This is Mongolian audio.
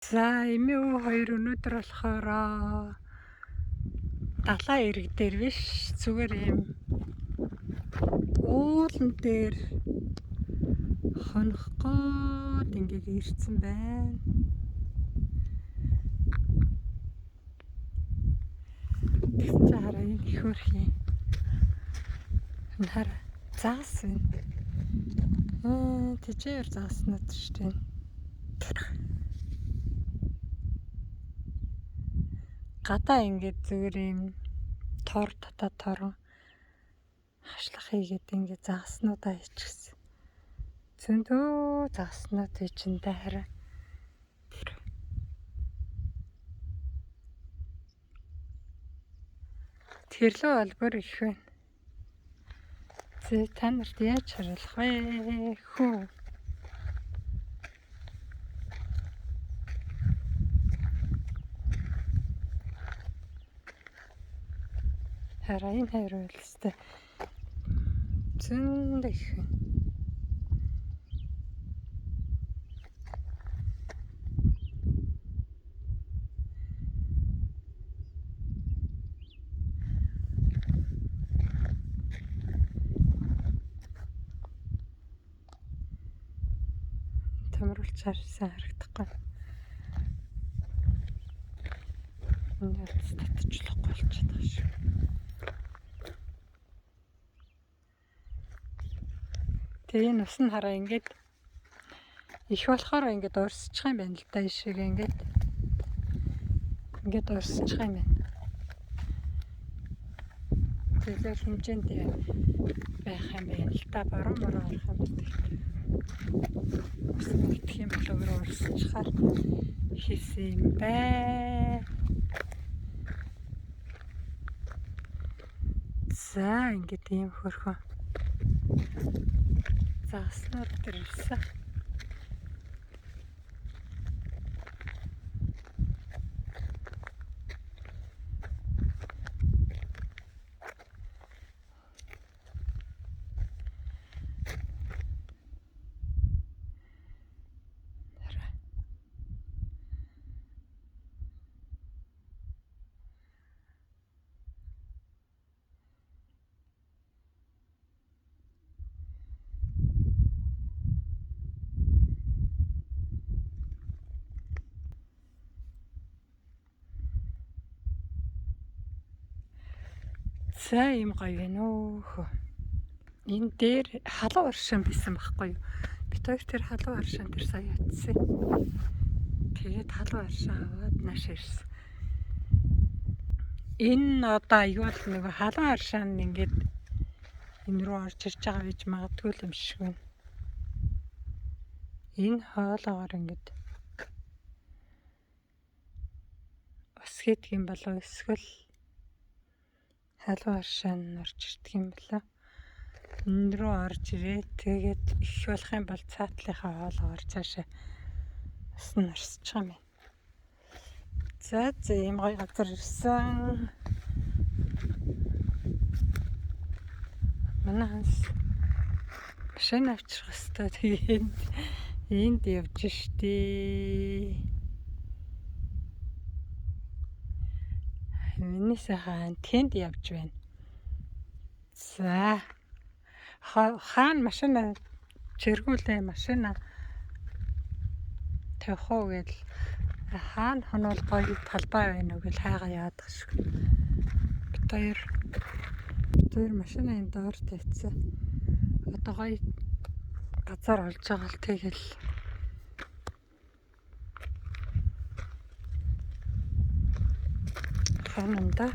За эмээ хоёр өнөөдөр болохоор далаа ирэг дээр биш зүгээр юм уулан дээр хонох гээд ингээд ирсэн байна. Тэгсэн чинь хараа энэ их хөрх юм. Хараа заас байна. Тэжээр зааснууд шүү дээ. Гадаа ингээд зүгээр юм тор татаа торон хашлах хийгээд ингээд зааснуудаа хийчихсэн. Зөндөө зааснууд хийчиндээ хараа. Тэрлөө бол бүр их байна. Та нарт яаж харуулах вэ хүү? Хараа энэ хоёр үйлстэй зөндөө их байна. Тамруулж харсан харагдахгүй. Энэ л татчихлахгүй болчиход байгаа шүү. Тэгээ энэ ус нь хараа ингээд их болохоор ингээд урсчих юм байна л да ишиг ингээд урсчих юм байна. Тэгээ хэмжээндээ байх юм байна л да баруун орох юм байна. Ус нэгдэх юм бол өөрөө урсчихаар хийсэн юм бай. За ингээд ийм хөрхөн зааснууд ирсэн. За ийм гоё байна өөхөө. Энэ дээр халуун аршин бисэн байхгүй юу? Бид хоёр тэр халуун аршин дээр сая ятсан. Тэгээд халуун аршин аваад нааш ирсэн. Энэ одоо аюул нэг халуун аршин ингээд энэ рүү орж ирж байгаа гэж магадгүй юм шиг байна. Энэ хоолоогоор ингээд ус хийдэг юм болов эсвэл халуун аршин орж ирдэг юм болоо. Энэ рүү орж ирээ. Тэгээд их болох юм бол цаатлынхаа хоолоогоор цаашаа ус нь орсчих юм байна. За ийм гоё газар ирсэн. Манай ханс машин авчих хэвээр тэгээд энд явж штий. Миний сайхан тэнд явж байна. За хаана машина чиргүүлээ машина тавих уу гэл хаана хонол гоё талбай байна уу гэл хайгаа яадаг шиг. Бид хоёр машина энэ доор тавьчихсан. Одоо гоё газар олж байгаа л тэгэл ханамда